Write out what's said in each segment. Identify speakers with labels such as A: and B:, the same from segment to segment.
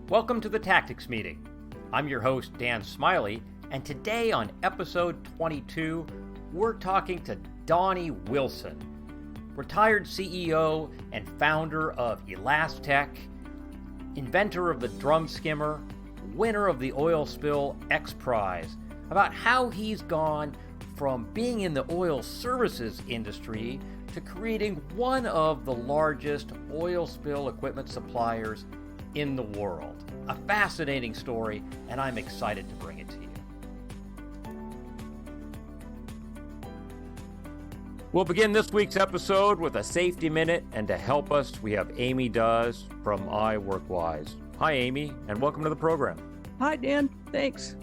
A: Welcome to the Tactics Meeting. I'm your host, Dan Smiley, and today on episode 22, we're talking to Donnie Wilson, retired CEO and founder of Elastec, inventor of the drum skimmer, winner of the Oil Spill X Prize, about how he's gone from being in the oil services industry to creating one of the largest oil spill equipment suppliers in the world. A fascinating story, and I'm excited to bring it to you. We'll begin this week's episode with a safety minute, and to help us, we have Amy Dawes from iWorkWise. Hi, Amy, and welcome to the program.
B: Hi, Dan. Thanks.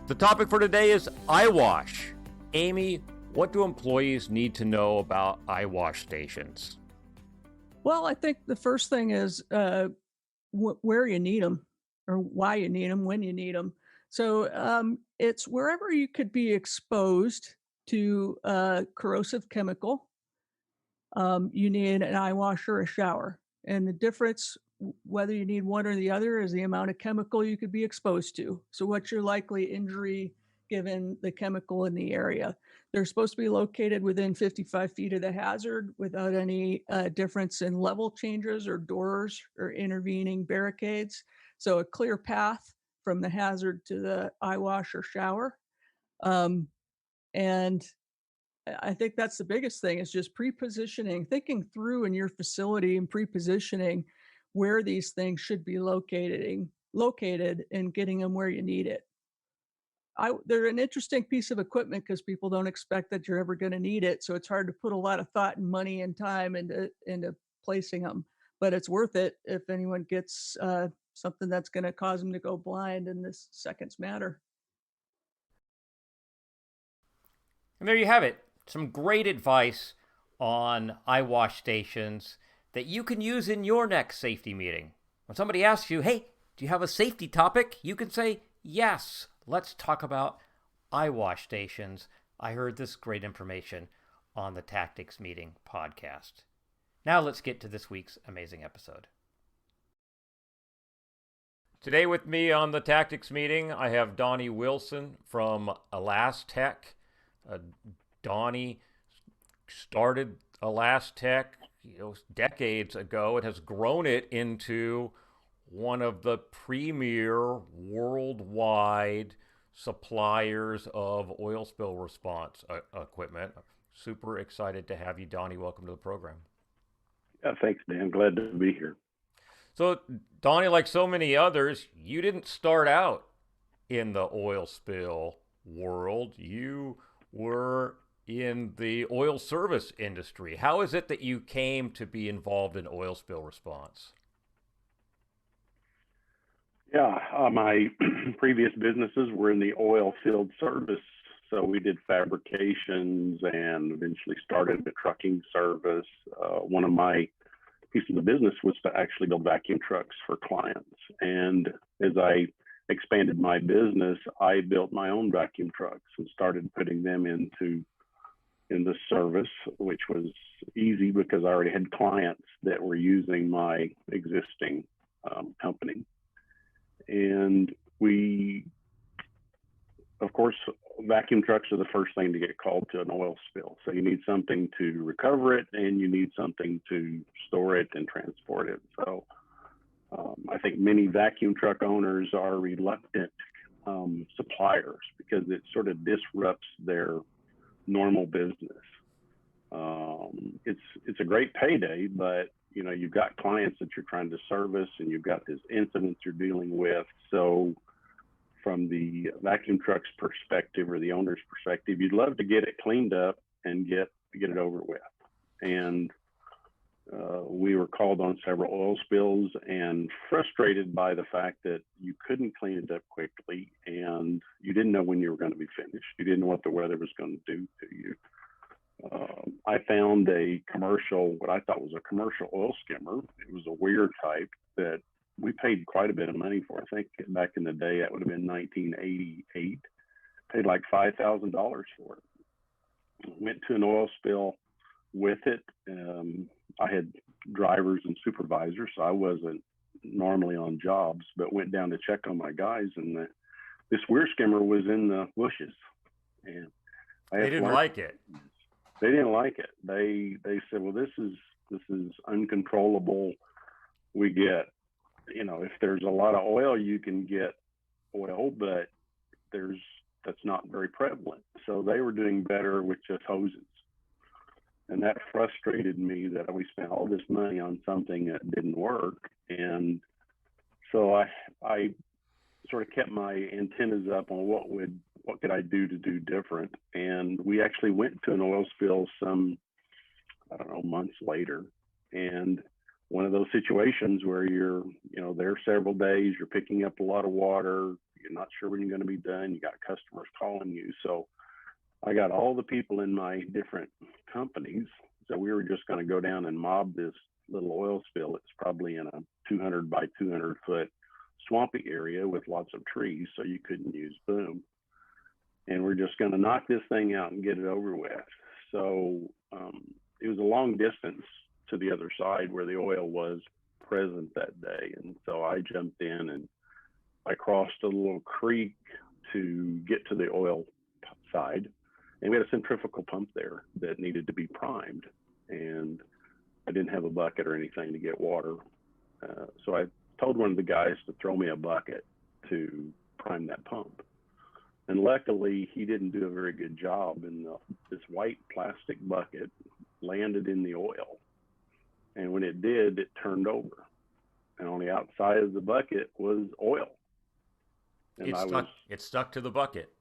A: The topic for today is eyewash. Amy, what do employees need to know about eyewash stations?
B: Well, I think the first thing is where you need them, or why you need them, when you need them. So it's wherever you could be exposed to corrosive chemical, you need an eye wash or a shower. And the difference, whether you need one or the other, is the amount of chemical you could be exposed to. So what's your likely injury given the chemical in the area? They're supposed to be located within 55 feet of the hazard without any difference in level changes or doors or intervening barricades. So a clear path from the hazard to the eye wash or shower. And I think that's the biggest thing, is just pre-positioning, thinking through in your facility and pre-positioning where these things should be located and getting them where you need it. They're an interesting piece of equipment because people don't expect that you're ever going to need it. So it's hard to put a lot of thought and money and time into placing them. But it's worth it if anyone gets something that's going to cause them to go blind, and this seconds matter.
A: And there you have it. Some great advice on eyewash stations that you can use in your next safety meeting. When somebody asks you, hey, do you have a safety topic? You can say, yes, let's talk about eyewash stations. I heard this great information on the Tactics Meeting podcast. Now let's get to this week's amazing episode. Today with me on the Tactics Meeting, I have Donnie Wilson from Elastec. Donnie started Elastec decades ago. It has grown it into one of the premier worldwide suppliers of oil spill response equipment. Super excited to have you, Donnie. Welcome to the program.
C: Yeah, thanks, Dan. Glad to be here.
A: So, Donnie, like so many others, you didn't start out in the oil spill world. You were in the oil service industry. How is it that you came to be involved in oil spill response?
C: Yeah, my previous businesses were in the oil field service. So we did fabrications and eventually started a trucking service. One of my pieces of business was to actually build vacuum trucks for clients. And as I expanded my business, I built my own vacuum trucks and started putting them in the service, which was easy because I already had clients that were using my existing company. And we, of course, vacuum trucks are the first thing to get called to an oil spill. So you need something to recover it, and you need something to store it and transport it. So I think many vacuum truck owners are reluctant suppliers because it sort of disrupts their normal business. It's a great payday, but you've got clients that you're trying to service, and you've got this incidents you're dealing with. So from the vacuum truck's perspective or the owner's perspective, you'd love to get it cleaned up and get it over with. And we were called on several oil spills and frustrated by the fact that you couldn't clean it up quickly, and you didn't know when you were going to be finished. You didn't know what the weather was going to do to you. I found what I thought was a commercial oil skimmer. It was a weird type that we paid quite a bit of money for. I think back in the day, that would have been 1988. Paid like $5,000 for it. Went to an oil spill with it. I had drivers and supervisors, so I wasn't normally on jobs, but went down to check on my guys, and this weir skimmer was in the bushes, and
A: they didn't like it.
C: They didn't like it. They said, well, this is uncontrollable. We get, if there's a lot of oil, you can get oil, but that's not very prevalent. So they were doing better with just hoses. And that frustrated me that we spent all this money on something that didn't work. And so I sort of kept my antennas up on what could I do to do different. And we actually went to an oil spill some, months later. And one of those situations where you're, there several days, you're picking up a lot of water, you're not sure when you're going to be done, you got customers calling you. So I got all the people in my different companies. So we were just going to go down and mob this little oil spill. It's probably in a 200 by 200 foot swampy area with lots of trees, so you couldn't use boom. And we're just going to knock this thing out and get it over with. So it was a long distance to the other side where the oil was present that day. And so I jumped in and I crossed a little creek to get to the oil side. And we had a centrifugal pump there that needed to be primed. And I didn't have a bucket or anything to get water. So I told one of the guys to throw me a bucket to prime that pump. And luckily, he didn't do a very good job. And this white plastic bucket landed in the oil. And when it did, it turned over. And on the outside of the bucket was oil. And
A: it stuck to the bucket.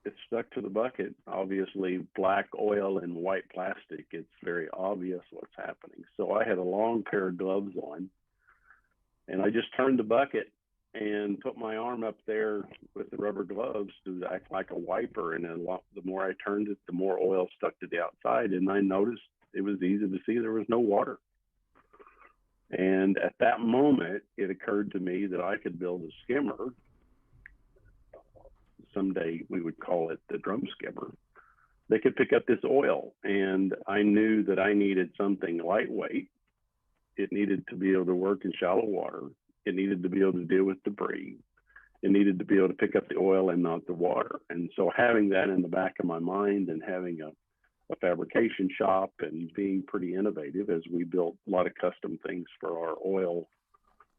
C: It stuck to the bucket. Obviously, black oil and white plastic, it's very obvious what's happening. So I had a long pair of gloves on, and I just turned the bucket and put my arm up there with the rubber gloves to act like a wiper. And the more I turned it, the more oil stuck to the outside. And I noticed it was easy to see there was no water. And at that moment, it occurred to me that I could build a skimmer. Someday we would call it the drum skimmer. They could pick up this oil, and I knew that I needed something lightweight. It needed to be able to work in shallow water. It needed to be able to deal with debris. It needed to be able to pick up the oil and not the water. And so having that in the back of my mind and having a fabrication shop and being pretty innovative, as we built a lot of custom things for our oil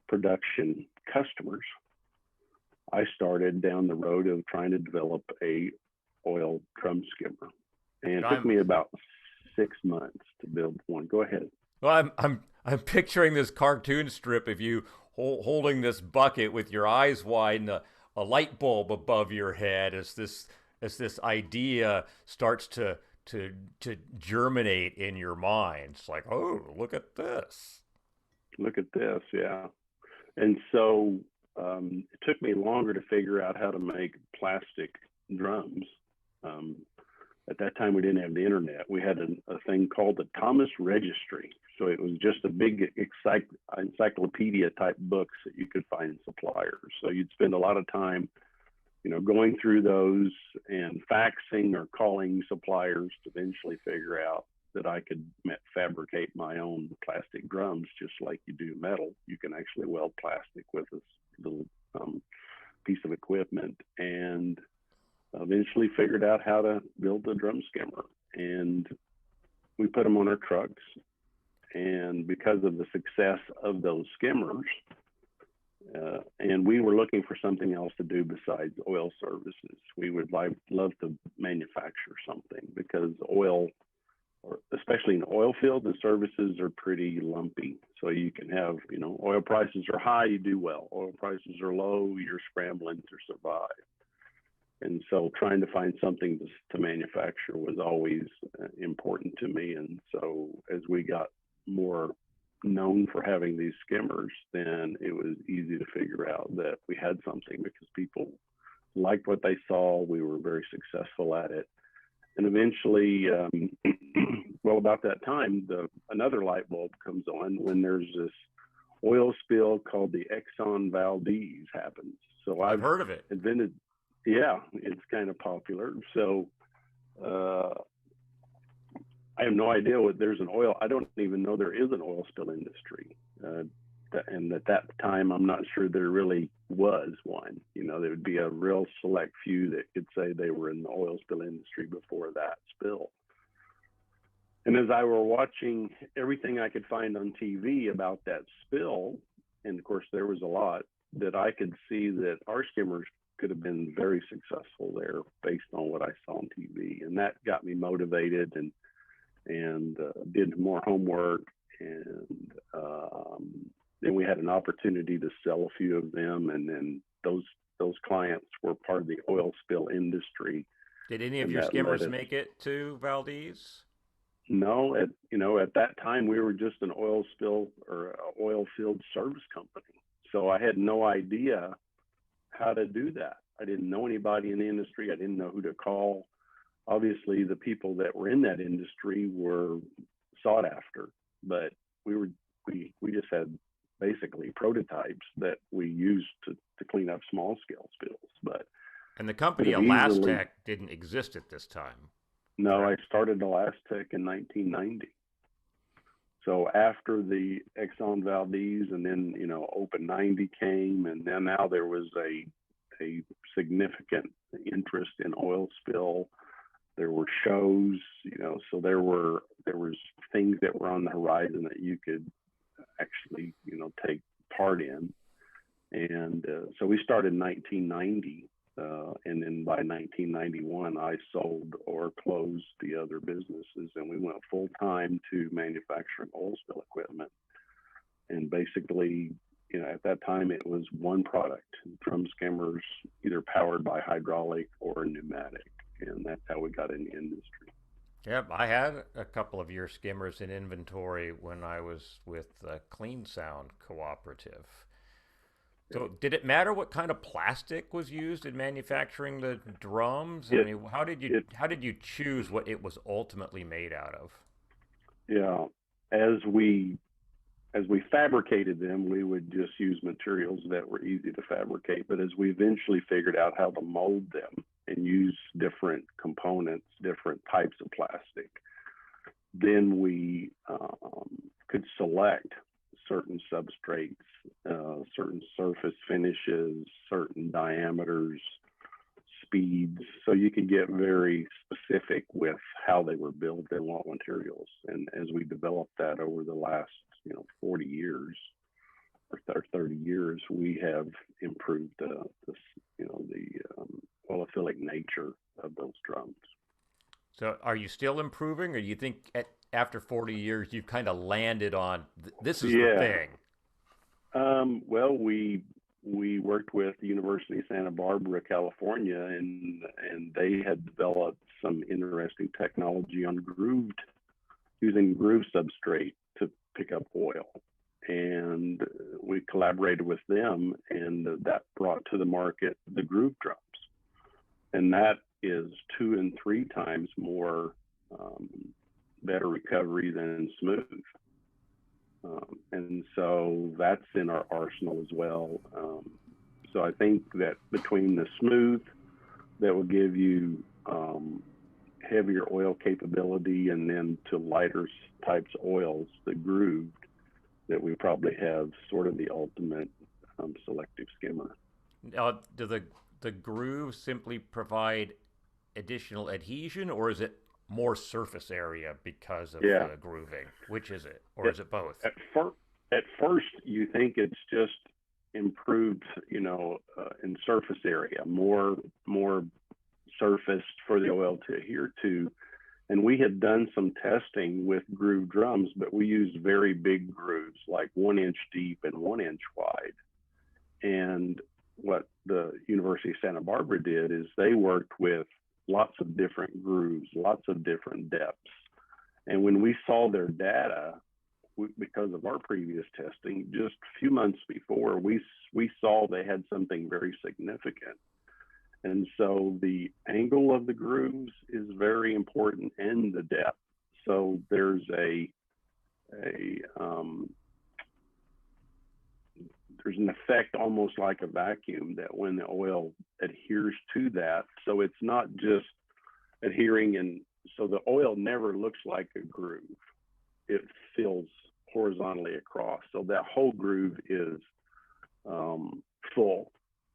C: production customers, I started down the road of trying to develop a oil drum skimmer. And it took me about 6 months to build one. Go ahead.
A: Well, I'm picturing this cartoon strip of you holding this bucket with your eyes wide and a light bulb above your head as this idea starts to germinate in your mind. It's like, oh, look at this.
C: Look at this, yeah. And so it took me longer to figure out how to make plastic drums. At that time, we didn't have the internet. We had a thing called the Thomas Registry. So it was just a big encyclopedia type books that you could find suppliers. So you'd spend a lot of time, going through those and faxing or calling suppliers to eventually figure out that I could fabricate my own plastic drums, just like you do metal. You can actually weld plastic with this little piece of equipment, and eventually figured out how to build the drum skimmer. And we put them on our trucks. And because of the success of those skimmers, and we were looking for something else to do besides oil services. We would love to manufacture something, because oil, or especially in the oil field, the services are pretty lumpy. So you can have, oil prices are high, you do well. Oil prices are low, you're scrambling to survive. And so trying to find something to manufacture was always important to me. And so as we got more known for having these skimmers, then it was easy to figure out that we had something, because people liked what they saw. We were very successful at it. And eventually, well, about that time, another light bulb comes on when there's this oil spill called the Exxon Valdez happens. So
A: I've heard of it.
C: Invented, yeah, it's kind of popular. So I have no idea what there's an oil. I don't even know there is an oil spill industry. and at that time, I'm not sure there really was one. There would be a real select few that could say they were in the oil spill industry before that spill. And as I were watching everything I could find on TV about that spill, and of course there was a lot, that I could see that our skimmers could have been very successful there based on what I saw on TV. And that got me motivated and did more homework. And then we had an opportunity to sell a few of them. And then those clients were part of the oil spill industry.
A: Did any of your skimmers make it to Valdez?
C: No, at that time we were just an oil spill or oil field service company. So I had no idea how to do that. I didn't know anybody in the industry. I didn't know who to call. Obviously, the people that were in that industry were sought after, but we just had basically prototypes that we used to clean up small scale spills.
A: And the company Elastec didn't exist at this time.
C: No, I started Elastec in 1990. So after the Exxon Valdez and then, Open 90 came, and then now there was a significant interest in oil spill. There were shows, so there was things that were on the horizon that you could actually, take part in. And so we started in 1990. And then by 1991, I sold or closed the other businesses, and we went full time to manufacturing oil spill equipment. And basically, at that time, it was one product, drum skimmers, either powered by hydraulic or pneumatic. And that's how we got in the industry.
A: Yep, I had a couple of your skimmers in inventory when I was with the Clean Sound Cooperative. So did it matter what kind of plastic was used in manufacturing the drums? I mean, how did you choose what it was ultimately made out of?
C: Yeah, as we fabricated them, we would just use materials that were easy to fabricate. But as we eventually figured out how to mold them and use different components, different types of plastic, then we could select certain substrates, certain surface finishes, certain diameters, speeds. So you could get very specific with how they were built and what materials. And as we developed that over the last, 40 years or 30 years, we have improved the oilphilic nature of those drums.
A: So are you still improving, or you think after 40 years you've kind of landed on this is the thing?
C: Well, we worked with the University of Santa Barbara, California, and they had developed some interesting technology on using groove substrate to pick up oil. And we collaborated with them, and that brought to the market the groove drums. And that is 2 and 3 times more better recovery than smooth. And so that's in our arsenal as well. So I think that between the smooth that will give you heavier oil capability, and then to lighter types of oils, the grooved, that we probably have sort of the ultimate selective skimmer.
A: Do the grooves simply provide additional adhesion, or is it more surface area because of the grooving? Which is it, or is it both?
C: At first, you think it's just improved, in surface area, more surface for the oil to adhere to. And we had done some testing with groove drums, but we used very big grooves, like 1 inch deep and 1 inch wide. And what the University of Santa Barbara did is they worked with lots of different grooves, lots of different depths. And when we saw their data, because of our previous testing, just a few months before, we saw they had something very significant. And so the angle of the grooves is very important, and the depth. So there's there's an effect almost like a vacuum, that when the oil adheres to that, so it's not just adhering, and so the oil never looks like a groove. It feels horizontally across. So that whole groove is full.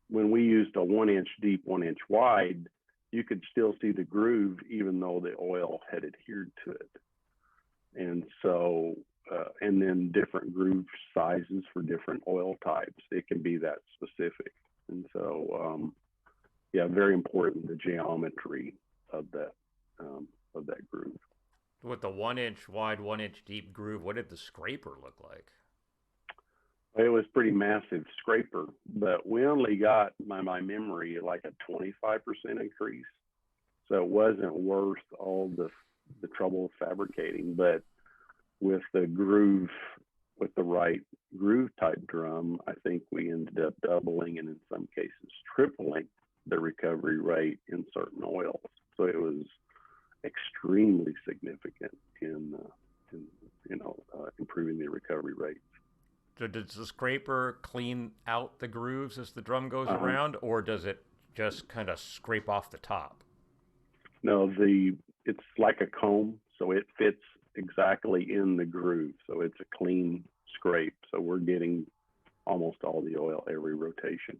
C: When we used a 1 inch deep, 1 inch wide, you could still see the groove even though the oil had adhered to it. And so, and then different groove sizes for different oil types. It can be that specific. And so, yeah, very important, the geometry of that groove.
A: With the 1 inch wide, 1 inch deep groove, what did the scraper look like?
C: It was pretty massive scraper, but we only got, my memory, like a 25% increase. So it wasn't worth all the trouble of fabricating. But with the groove, with the right groove type drum, I think we ended up doubling and in some cases tripling the recovery rate in certain oils. So it was extremely significant in improving the recovery rates.
A: So does the scraper clean out the grooves as the drum goes around, or does it just kind of scrape off the top?
C: No, it's like a comb, so it fits exactly in the groove. So it's a clean scrape. So we're getting almost all the oil every rotation.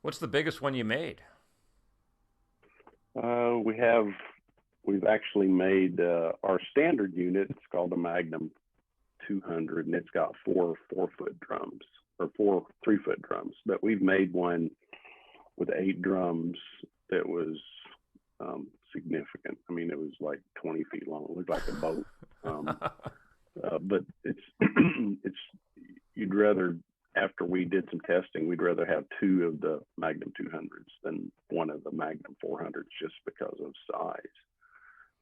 A: What's the biggest one you made?
C: We've actually made our standard unit. It's called a Magnum 200, and it's got 4 4-foot drums, or 4 3-foot drums. But we've made one with 8 drums that was significant. I mean, it was like 20 feet long. It looked like a boat. But it's you'd rather, after we did some testing, we'd rather have 2 of the Magnum 200s than 1 of the Magnum 400s just because of size.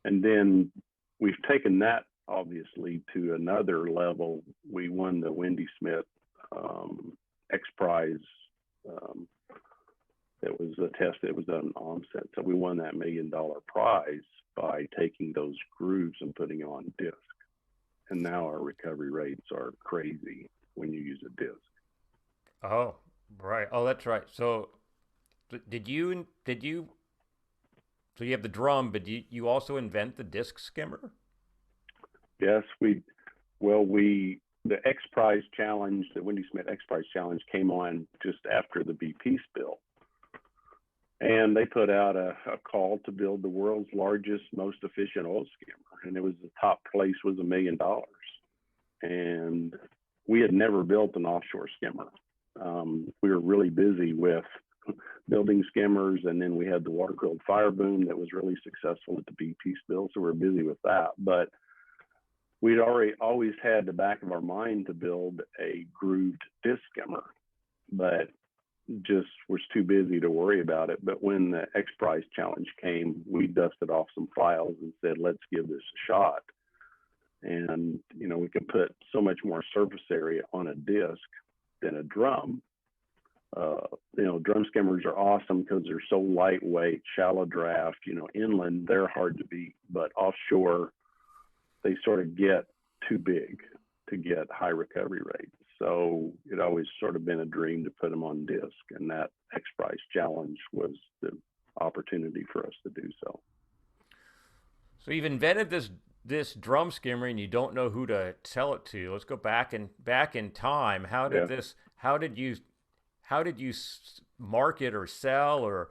C: And then we've taken that obviously to another level. We won the Wendy Smith X Prize. It was a test that was done in onset. So we won that $1 million prize by taking those grooves and putting on disc. And now our recovery rates are crazy when you use a disc.
A: Oh, right. Oh, that's right. So so you have the drum, but you also invent the disc skimmer?
C: Yes, the X Prize challenge, the Wendy Smith X Prize challenge came on just after the BP spill. And they put out a call to build the world's largest, most efficient oil skimmer. And it was, the top place was $1 million. And we had never built an offshore skimmer. We were really busy with building skimmers, and then we had the water-cooled fire boom that was really successful at the BP spill, so we were busy with that. But we'd always had the back of our mind to build a grooved disc skimmer, but just was too busy to worry about it. But when the X Prize challenge came, we dusted off some files and said, let's give this a shot. And, we can put so much more surface area on a disc than a drum. Drum skimmers are awesome because they're so lightweight, shallow draft. Inland, they're hard to beat, but offshore, they sort of get too big to get high recovery rates. So it always sort of been a dream to put them on disc, and that X Prize challenge was the opportunity for us to do so.
A: So you've invented this drum skimmer, and you don't know who to sell it to. Let's go back in time. How did you market or sell or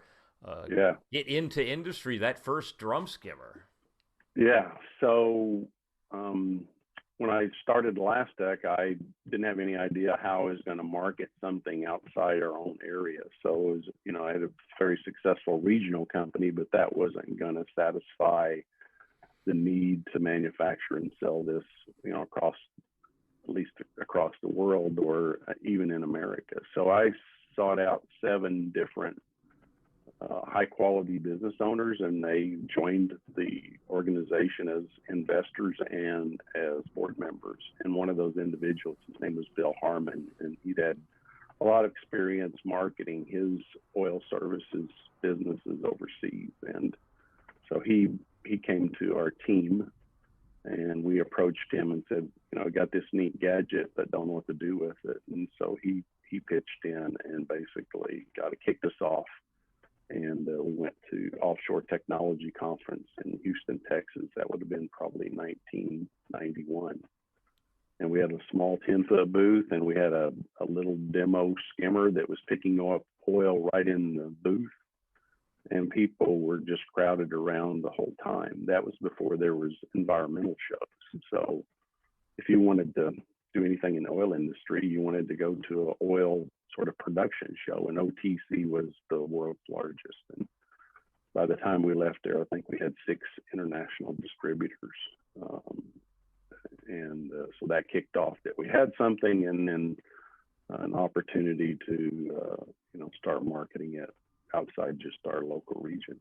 A: get into industry that first drum skimmer?
C: Yeah. So when I started Elastec, I didn't have any idea how I was going to market something outside our own area. So it was, I had a very successful regional company, but that wasn't going to satisfy the need to manufacture and sell this, across the world or even in America. So I sought out 7 different high quality business owners, and they joined the organization as investors and as board members. And one of those individuals, his name was Bill Harmon, and he'd had a lot of experience marketing his oil services businesses overseas. And so he came to our team, and we approached him and said, I got this neat gadget, but don't know what to do with it. And so he pitched in and basically kicked us off and we went to Offshore Technology Conference in Houston, Texas. That would have been probably 1991. And we had a small 10-foot booth, and we had a little demo skimmer that was picking up oil right in the booth. And people were just crowded around the whole time. That was before there was environmental shows. So if you wanted to do anything in the oil industry, you wanted to go to an oil sort of production show, and OTC was the world's largest. And by the time we left there, I think we had 6 international distributors. So that kicked off that we had something, and then an opportunity to start marketing it outside just our local region.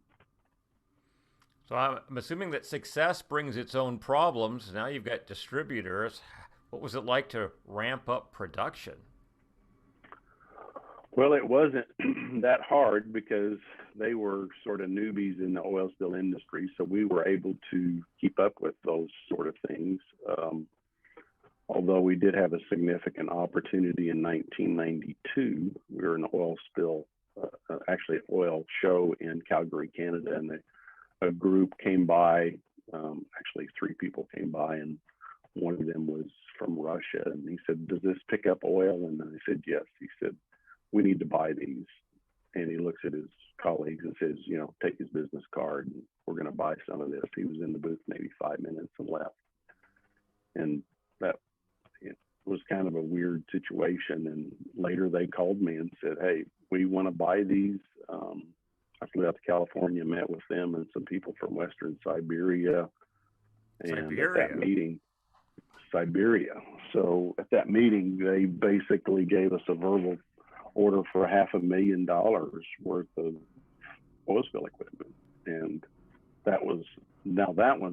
A: So I'm assuming that success brings its own problems. Now you've got distributors. What was it like to ramp up production?
C: Well, it wasn't that hard because they were sort of newbies in the oil spill industry, so we were able to keep up with those sort of things. Although we did have a significant opportunity in 1992. We were in an oil spill, actually oil show in Calgary, Canada, and a group came by. Actually, 3 people came by, and one of them was from Russia, and he said, "Does this pick up oil?" And I said, "Yes." He said, "We need to buy these." And he looks at his colleagues and says, "Take his business card, and we're going to buy some of this." He was in the booth maybe 5 minutes and left. And that was kind of a weird situation. And later they called me and said, "Hey, we want to buy these." I flew out to California, met with them and some people from Western Siberia. And at that meeting, Siberia. So at that meeting, they basically gave us a verbal order for $500,000 worth of oil spill equipment. And that one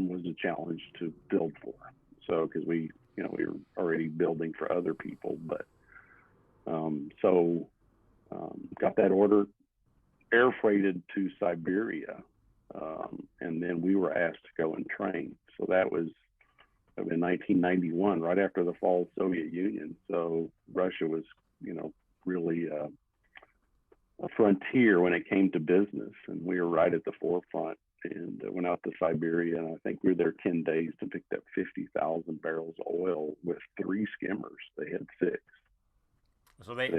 C: was a challenge to build for. So, because we were already building for other people, but got that order, air freighted to Siberia. And then we were asked to go and train. So that was in 1991, right after the fall of the Soviet Union. So Russia was, really a frontier when it came to business. And we were right at the forefront, and went out to Siberia. And I think we were there 10 days to pick up 50,000 barrels of oil with 3 skimmers. They had 6.
A: So they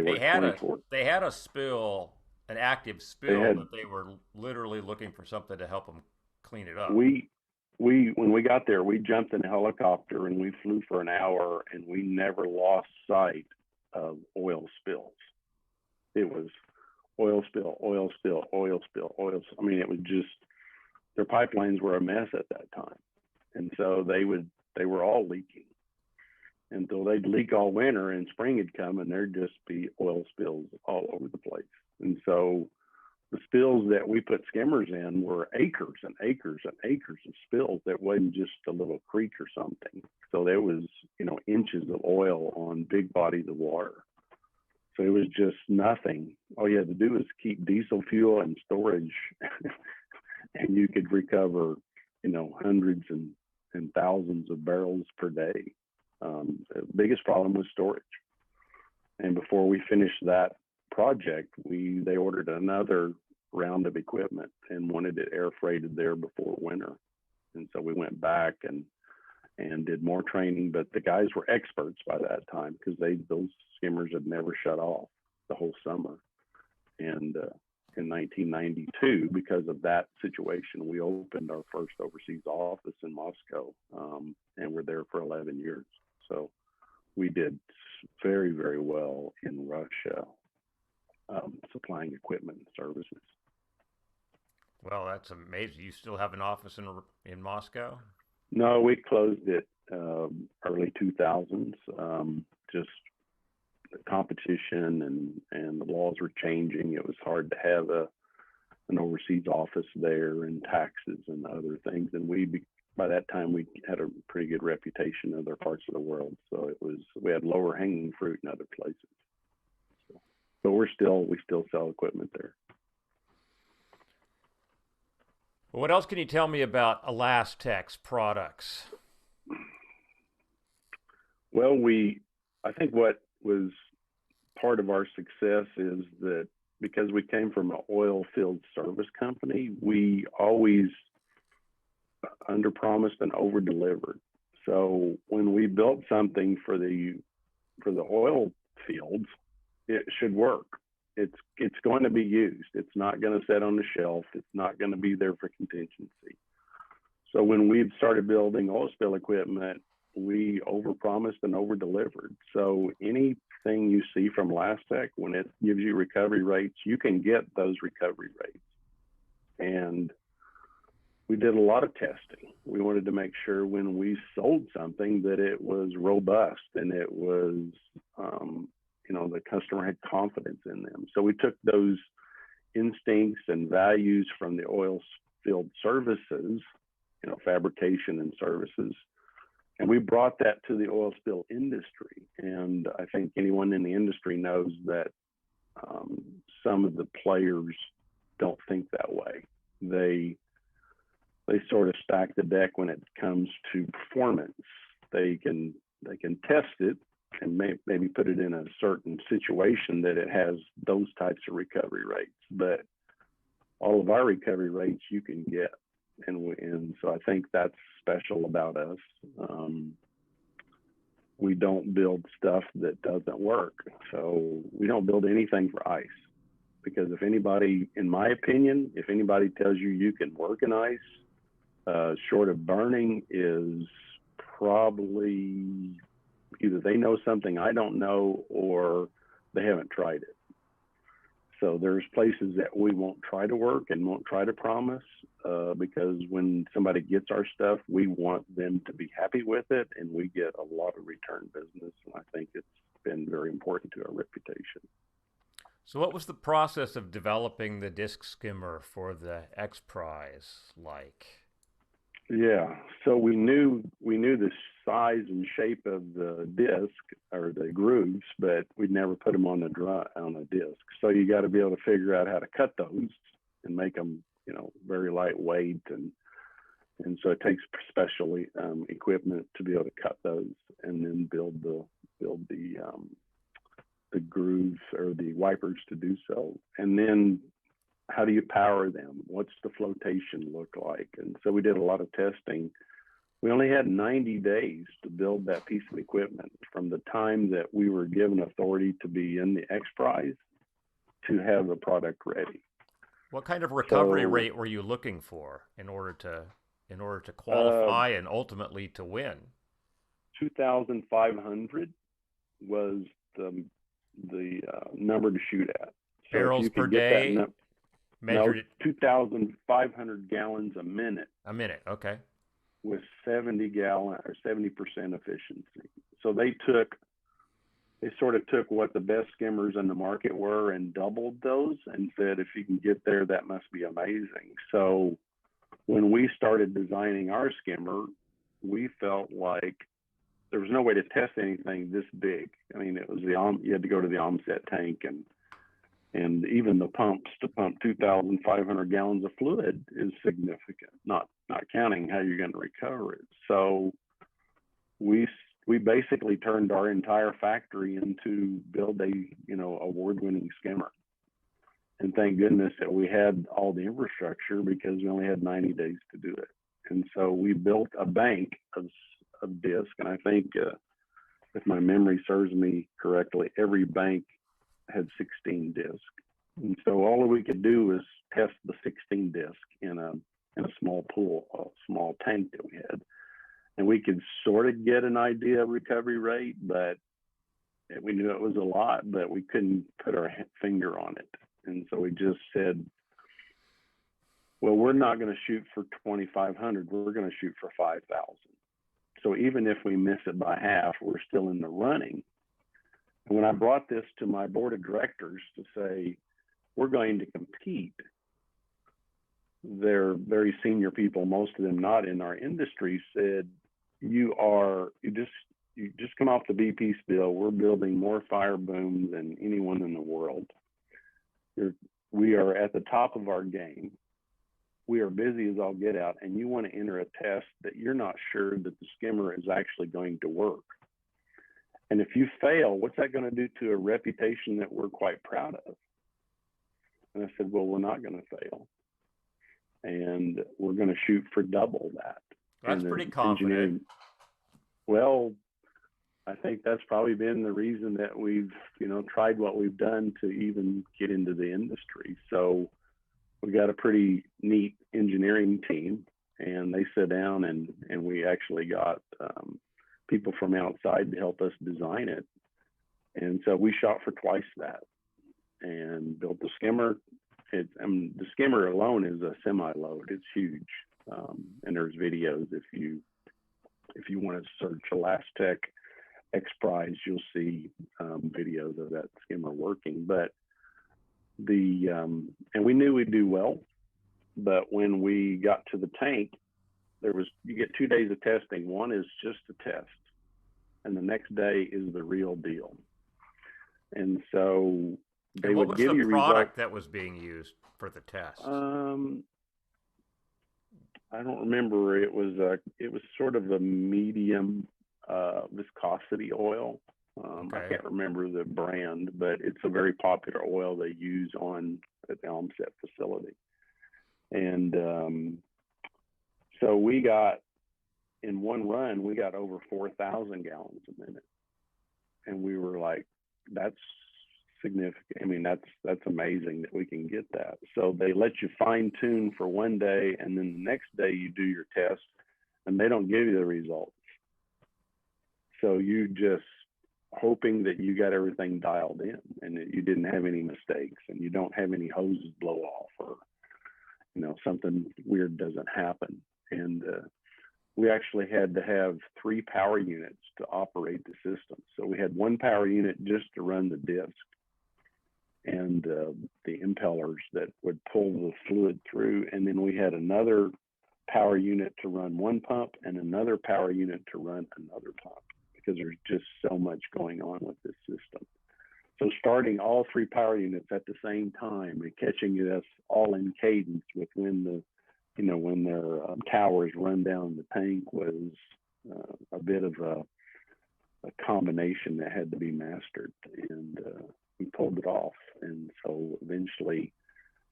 A: had a spill, an active spill, but they were literally looking for something to help them clean it up.
C: When we got there, we jumped in a helicopter and we flew for an hour, and we never lost sight of oil spills. It was oil spill, oil spill, oil spill, oil spill. I mean, it was just, their pipelines were a mess at that time. And so they were all leaking. And so they'd leak all winter, and spring had come, and there'd just be oil spills all over the place. And so the spills that we put skimmers in were acres and acres and acres of spills. That wasn't just a little creek or something. So there was, inches of oil on big bodies of water. So it was just nothing. All you had to do was keep diesel fuel and storage, and you could recover, hundreds and thousands of barrels per day. The biggest problem was storage. And before we finished that project, they ordered another round of equipment and wanted it air freighted there before winter. And so we went back and did more training, but the guys were experts by that time, because those skimmers had never shut off the whole summer. And in 1992, because of that situation, we opened our first overseas office in Moscow, and we're there for 11 years. So we did very, very well in Russia, supplying equipment and services.
A: Well, that's amazing. You still have an office in Moscow?
C: No, we closed it early 2000s. Just the competition and the laws were changing. It was hard to have an overseas office there, and taxes and other things. And by that time, we had a pretty good reputation in other parts of the world. So we had lower hanging fruit in other places. But we still sell equipment there.
A: What else can you tell me about Alastax Products?
C: Well, I think what was part of our success is that because we came from an oil field service company, we always underpromised and over-delivered. So when we built something for the oil fields, it should work. It's going to be used. It's not going to sit on the shelf. It's not going to be there for contingency. So when we started building oil spill equipment, we overpromised and over-delivered. So anything you see from Elastec, when it gives you recovery rates, you can get those recovery rates. And we did a lot of testing. We wanted to make sure when we sold something that it was robust and it was, the customer had confidence in them. So we took those instincts and values from the oil field services, fabrication and services, and we brought that to the oil spill industry. And I think anyone in the industry knows that some of the players don't think that way. They sort of stack the deck when it comes to performance. They can test it and maybe put it in a certain situation that it has those types of recovery rates. But all of our recovery rates you can get. And so I think that's special about us. We don't build stuff that doesn't work. So we don't build anything for ice, because if anybody, in my opinion, if anybody tells you you can work in ice, short of burning, is probably either they know something I don't know or they haven't tried it. So there's places that we won't try to work and won't try to promise, because when somebody gets our stuff, we want them to be happy with it, and we get a lot of return business. And I think it's been very important to our reputation.
A: So what was the process of developing the disc skimmer for the X Prize like?
C: Yeah, so we knew the size and shape of the disc or the grooves, but we'd never put them on a disc. So you got to be able to figure out how to cut those and make them, very lightweight, and so it takes special equipment to be able to cut those and then build the grooves or the wipers to do so. And then how do you power them? What's the flotation look like? And so we did a lot of testing. We only had 90 days to build that piece of equipment from the time that we were given authority to be in the X Prize to have the product ready.
A: What kind of recovery rate were you looking for in order to qualify and ultimately to win?
C: 2,500 was the number to shoot at. So
A: barrels per day? Measured
C: 2,500 gallons a minute.
A: A minute, okay.
C: With 70% efficiency. So they sort of took what the best skimmers in the market were and doubled those and said, if you can get there, that must be amazing. So when we started designing our skimmer, we felt like there was no way to test anything this big. I mean, it was you had to go to the onset tank, and even the pumps to pump 2,500 gallons of fluid is significant, not counting how you're going to recover it. So we basically turned our entire factory into build a award-winning skimmer. And thank goodness that we had all the infrastructure, because we only had 90 days to do it. And so we built a bank of disc, and I think if my memory serves me correctly, every bank had 16 discs. And so all we could do was test the 16 disc in a small pool, a small tank that we had. And we could sort of get an idea of recovery rate, but we knew it was a lot, but we couldn't put our finger on it. And so we just said, well, we're not going to shoot for 2,500. We're going to shoot for 5,000. So even if we miss it by half, we're still in the running. And when I brought this to my board of directors to say, we're going to compete, they're very senior people, most of them not in our industry, said, you just come off the BP spill. We're building more fire booms than anyone in the world. We are at the top of our game. We are busy as all get out, and you want to enter a test that you're not sure that the skimmer is actually going to work. And if you fail, what's that going to do to a reputation that we're quite proud of? And I said, well, we're not going to fail. And we're going to shoot for double that.
A: That's pretty confident.
C: Well, I think that's probably been the reason that we've, tried what we've done to even get into the industry. So we got a pretty neat engineering team, and they sit down and we actually got people from outside to help us design it. And so we shot for twice that and built the skimmer. The skimmer alone is a semi-load. It's huge. And there's videos if you want to search Elastec X Prize, you'll see videos of that skimmer working. But and we knew we'd do well, but when we got to the tank, you get 2 days of testing. One is just a test, and the next day is the real deal. And so they would give you results.
A: What was the product that was being used for the test?
C: I don't remember. It was sort of a medium viscosity oil.
A: Okay.
C: I can't remember the brand, but it's a very popular oil they use at the Almset facility. And so we got, in one run, we got over 4,000 gallons a minute. And we were like, that's significant. I mean, that's amazing that we can get that. So they let you fine tune for one day, and then the next day you do your test, and they don't give you the results. So you just hoping that you got everything dialed in and that you didn't have any mistakes and you don't have any hoses blow off or, something weird doesn't happen. And we actually had to have 3 power units to operate the system. So we had 1 power unit just to run the disc and the impellers that would pull the fluid through. And then we had another power unit to run 1 pump and another power unit to run another pump, because there's just so much going on with this system. So starting all 3 power units at the same time and catching us all in cadence with when their towers run down the tank was a bit of a combination that had to be mastered, and we pulled it off. And so eventually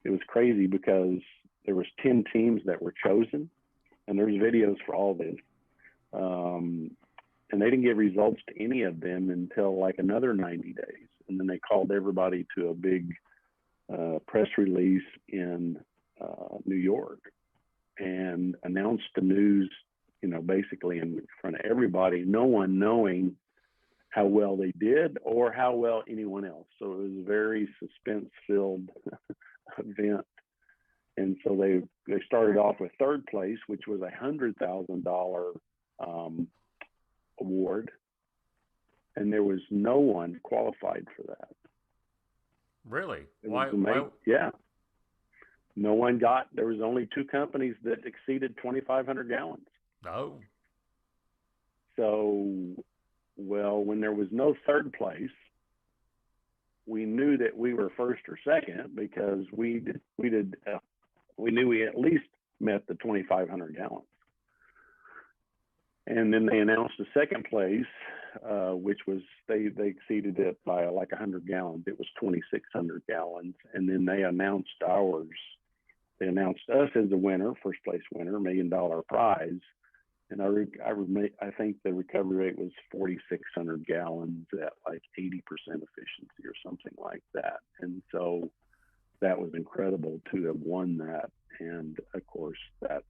C: it was crazy because there was 10 teams that were chosen, and there's videos for all this. And they didn't get results to any of them until like another 90 days. And then they called everybody to a big press release in New York and announced the news, basically in front of everybody, no one knowing how well they did or how well anyone else. So it was a very suspense-filled event. And so they started off with 3rd place, which was $100,000 award, and there was no one qualified for that.
A: Really?
C: Why? Yeah. No one there was only 2 companies that exceeded 2,500 gallons.
A: Oh.
C: So, well, when there was no 3rd place, we knew that we were 1st or 2nd because we knew we at least met the 2,500 gallons. And then they announced the 2nd place, which was, they exceeded it by like 100 gallons. It was 2,600 gallons. And then they announced ours. They announced us as the winner, 1st place winner, $1 million prize. And I think the recovery rate was 4,600 gallons at like 80% efficiency or something like that. And so that was incredible to have won that. And of course, that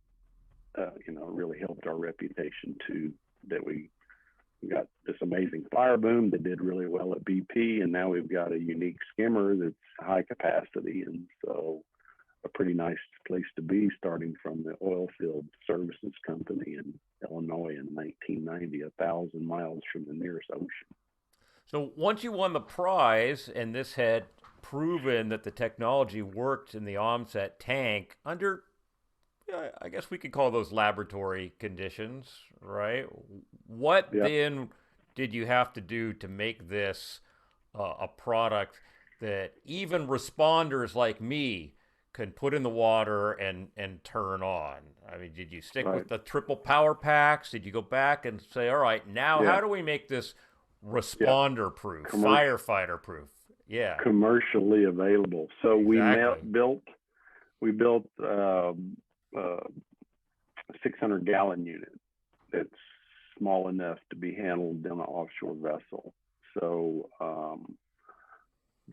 C: really helped our reputation too, that we got this amazing fire boom that did really well at BP, and now we've got a unique skimmer that's high capacity, and so a pretty nice place to be, starting from the oil field services company in Illinois in 1990, 1,000 miles from the nearest ocean.
A: So once you won the prize, and this had proven that the technology worked in the Almset tank under, I guess we could call those laboratory conditions, right? What then did you have to do to make this a product that even responders like me can put in the water and turn on? I mean, did you stick with the triple power packs? Did you go back and say, all right, now how do we make this responder proof, firefighter proof? Yeah,
C: commercially available. So
A: exactly.
C: we built a 600-gallon unit that's small enough to be handled in an offshore vessel. So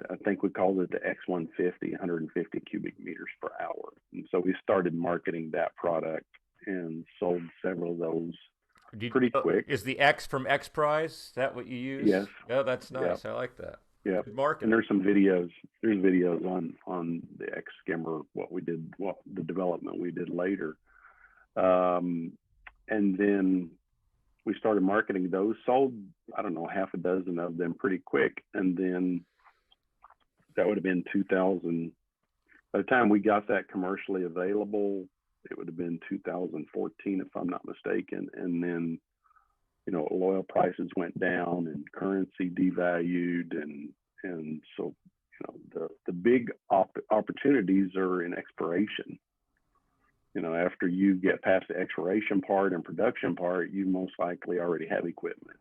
C: I think we called it the X150, 150 cubic meters per hour. And so we started marketing that product and sold several of those pretty quick.
A: Is the X from X Prize? Is that what you
C: Yes.
A: use? Oh, that's
C: Yeah.
A: nice. I like that.
C: Yeah.
A: Good
C: And
A: marketing.
C: there's some videos. There's videos on the X Skimmer, the development we did later. And then we started marketing those, sold, I don't know, half a dozen of them pretty quick. And then that would have been 2000. By the time we got that commercially available, it would have been 2014, if I'm not mistaken. And then, oil prices went down and currency devalued. And so, the big opportunities are in exploration. After you get past the exploration part and production part, you most likely already have equipment.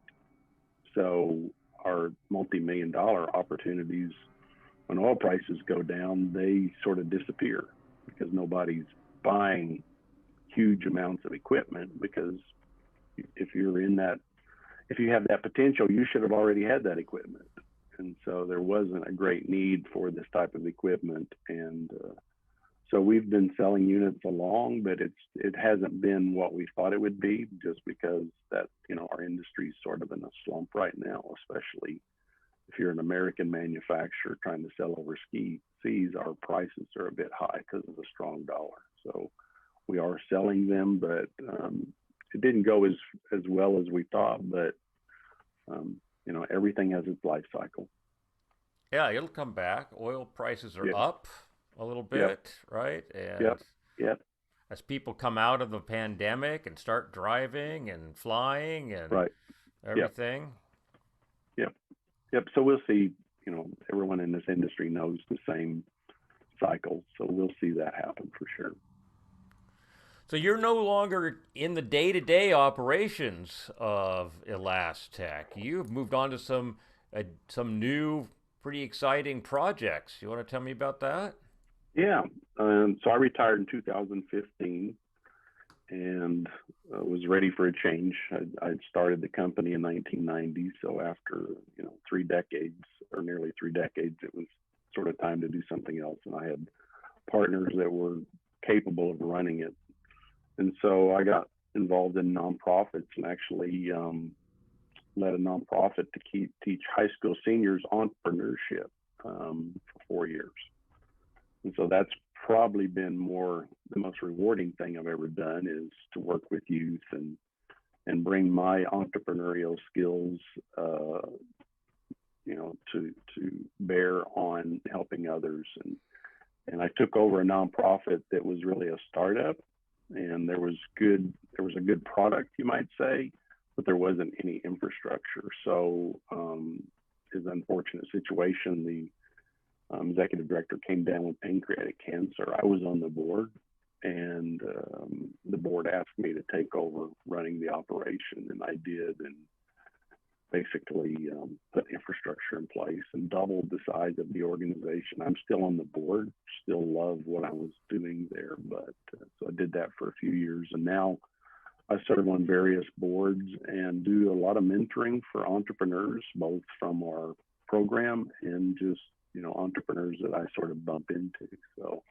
C: So our multi-million-dollar opportunities, when oil prices go down, they sort of disappear because nobody's buying huge amounts of equipment, because if you have that potential, you should have already had that equipment. And so there wasn't a great need for this type of equipment. And so we've been selling units along, but it hasn't been what we thought it would be, just because that, our industry is sort of in a slump right now, especially if you're an American manufacturer trying to sell overseas. Our prices are a bit high because of the strong dollar. So we are selling them, but it didn't go as well as we thought. But everything has its life cycle.
A: Yeah, it'll come back. Oil prices are
C: Yeah.
A: up a little
C: Yep.
A: bit, right? And
C: Yep.
A: as people come out of the pandemic and start driving and flying and
C: Right.
A: everything.
C: Yep. So we'll see. Everyone in this industry knows the same cycle, so we'll see that happen for sure.
A: So you're no longer in the day-to-day operations of Elastec. You've moved on to some new, pretty exciting projects. You want to tell me about that?
C: Yeah. So I retired in 2015 and was ready for a change. I'd started the company in 1990. So after, 3 decades or nearly 3 decades, it was sort of time to do something else. And I had partners that were capable of running it. And so I got involved in nonprofits and actually led a nonprofit to teach high school seniors entrepreneurship for 4 years. And so that's probably been the most rewarding thing I've ever done, is to work with youth and bring my entrepreneurial skills, to bear on helping others. And I took over a nonprofit that was really a startup, and there was a good product, you might say, but there wasn't any infrastructure. So it's an unfortunate situation. The executive director came down with pancreatic cancer. I was on the board, and the board asked me to take over running the operation, and I did, and basically put infrastructure in place and doubled the size of the organization. I'm still on the board, still love what I was doing there, but so I did that for a few years, and now I serve on various boards and do a lot of mentoring for entrepreneurs, both from our program and just entrepreneurs that I sort of bump into. So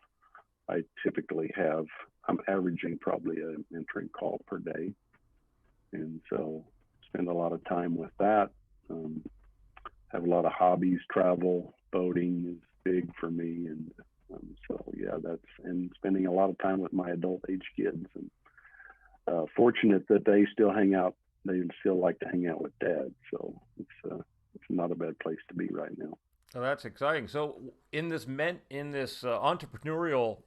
C: I typically I'm averaging probably a mentoring call per day, and so spend a lot of time with that. Have a lot of hobbies. Travel, boating is big for me, and so yeah, and spending a lot of time with my adult age kids, and fortunate that they still hang out. They still like to hang out with Dad, so it's not a bad place to be right now.
A: Oh, that's exciting. So in this entrepreneurial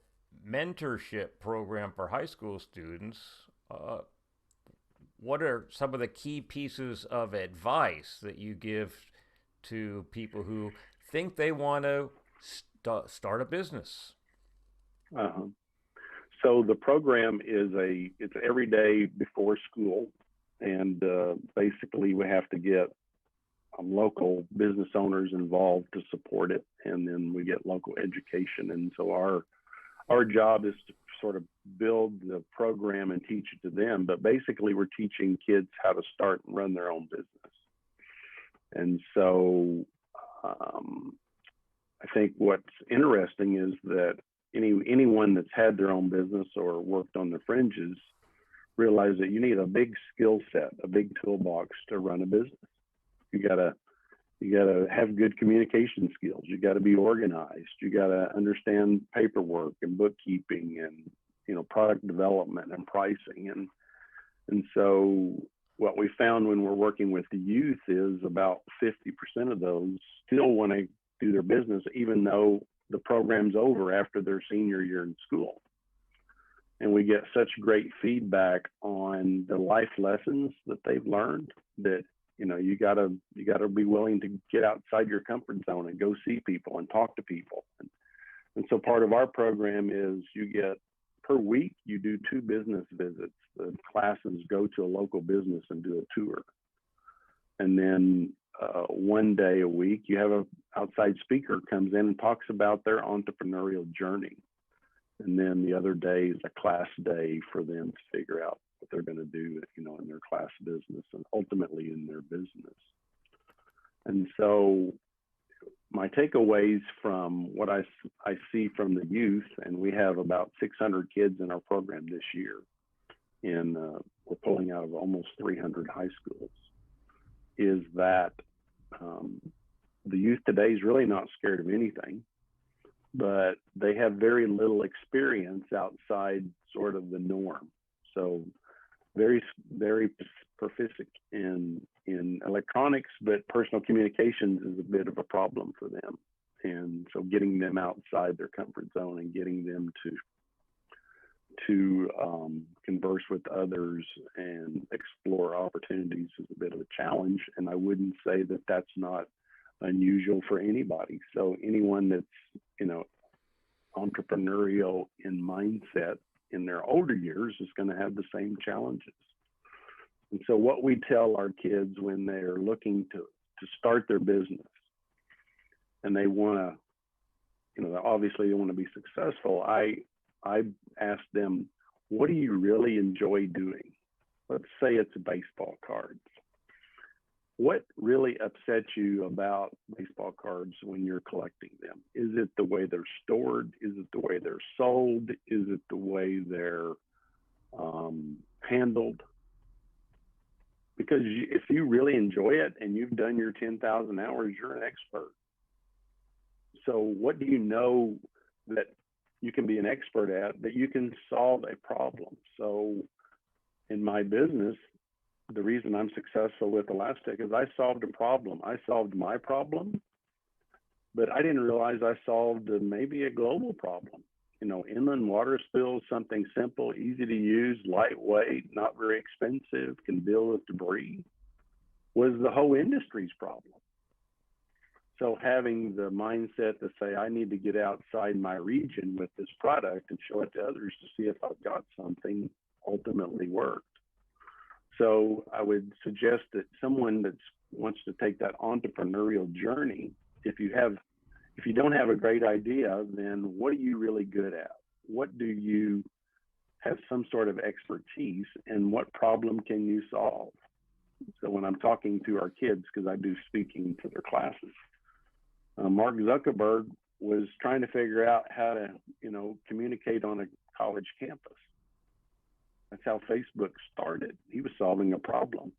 A: mentorship program for high school students, what are some of the key pieces of advice that you give to people who think they want to start a business?
C: Uh-huh. So the program it's every day before school, and basically we have to get local business owners involved to support it, and then we get local education. And so our job is to sort of build the program and teach it to them. But basically, we're teaching kids how to start and run their own business. And so I think what's interesting is that anyone that's had their own business or worked on the fringes realize that you need a big skill set, a big toolbox to run a business. You gotta have good communication skills. You gotta be organized. You gotta understand paperwork and bookkeeping and, you know, product development and pricing. And so what we found when we're working with the youth is about 50% of those still want to do their business, even though the program's over after their senior year in school. And we get such great feedback on the life lessons that they've learned that, you know, you gotta be willing to get outside your comfort zone and go see people and talk to people. And so part of our program is you get, per week, you do 2 business visits. The classes go to a local business and do a tour. And then 1 day a week, you have an outside speaker comes in and talks about their entrepreneurial journey. And then the other day is a class day for them to figure out what they're going to do, you know, in their class business and ultimately in their business. And so my takeaways from what I see from the youth, and we have about 600 kids in our program this year, and we're pulling out of almost 300 high schools, is that the youth today is really not scared of anything, but they have very little experience outside sort of the norm. So very, very proficient in electronics, but personal communications is a bit of a problem for them. And so getting them outside their comfort zone and getting them to converse with others and explore opportunities is a bit of a challenge. And I wouldn't say that that's not unusual for anybody. So anyone that's, you know, entrepreneurial in mindset in their older years is going to have the same challenges. And so what we tell our kids when they're looking to start their business and they want to, you know, obviously they want to be successful, I ask them, what do you really enjoy doing? Let's say it's baseball cards. What really upsets you about baseball cards when you're collecting them? Is it the way they're stored? Is it the way they're sold? Is it the way they're handled? Because if you really enjoy it and you've done your 10,000 hours, you're an expert. So what do you know that you can be an expert at, that you can solve a problem? So in my business, the reason I'm successful with Elastec is I solved a problem. I solved my problem, but I didn't realize I solved maybe a global problem. You know, inland water spills, something simple, easy to use, lightweight, not very expensive, can deal with debris, was the whole industry's problem. So having the mindset to say, I need to get outside my region with this product and show it to others to see if I've got something, ultimately worked. So I would suggest that someone that wants to take that entrepreneurial journey, if you don't have a great idea, then what are you really good at? What do you have some sort of expertise, and what problem can you solve? So when I'm talking to our kids, because I do speaking to their classes, Mark Zuckerberg was trying to figure out how to, you know, communicate on a college campus. That's how Facebook started. He was solving a problem,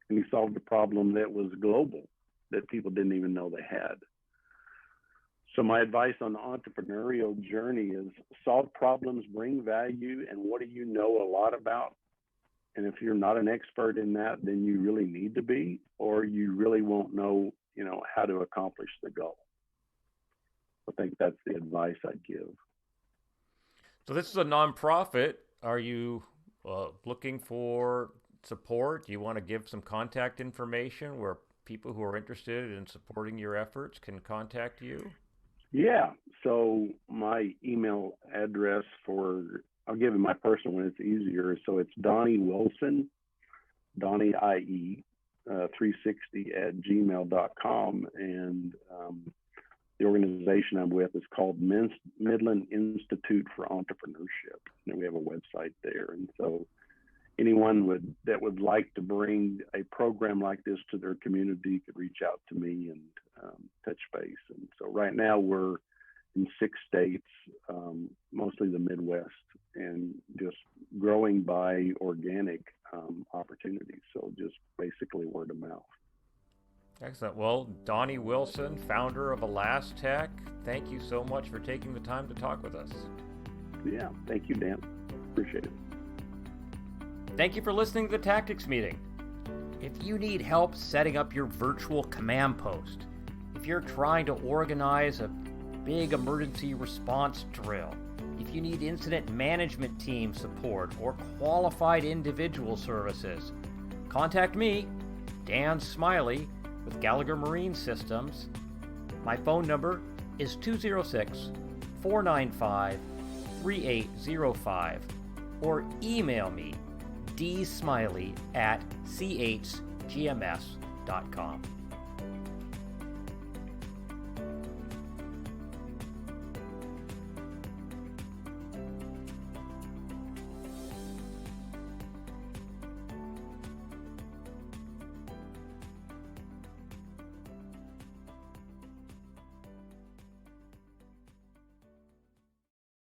C: and he solved a problem that was global, that people didn't even know they had. So my advice on the entrepreneurial journey is solve problems, bring value, and what do you know a lot about? And if you're not an expert in that, then you really need to be, or you really won't know, you know, how to accomplish the goal. I think that's the advice I'd give.
A: So this is a nonprofit. Are you looking for support? Do you want to give some contact information where people who are interested in supporting your efforts can contact you?
C: Yeah. So my email address I'll give you my personal one, it's easier. So it's Donnie Wilson, Donnie, I-E, 360@gmail.com. And the organization I'm with is called Midland Institute for Entrepreneurship. And we have a website there. And so anyone that would like to bring a program like this to their community could reach out to me and touch base. And so right now we're in 6 states, mostly the Midwest, and just growing by organic opportunities. So just basically word of mouth.
A: Excellent. Well, Donnie Wilson, founder of Elastec, thank you so much for taking the time to talk with us.
C: Yeah, thank you, Dan. Appreciate it.
A: Thank you for listening to the Tactics Meeting. If you need help setting up your virtual command post, if you're trying to organize a big emergency response drill, if you need incident management team support or qualified individual services, contact me, Dan Smiley, with Gallagher Marine Systems. My phone number is 206-495-3805, or email me dsmiley@chgms.com.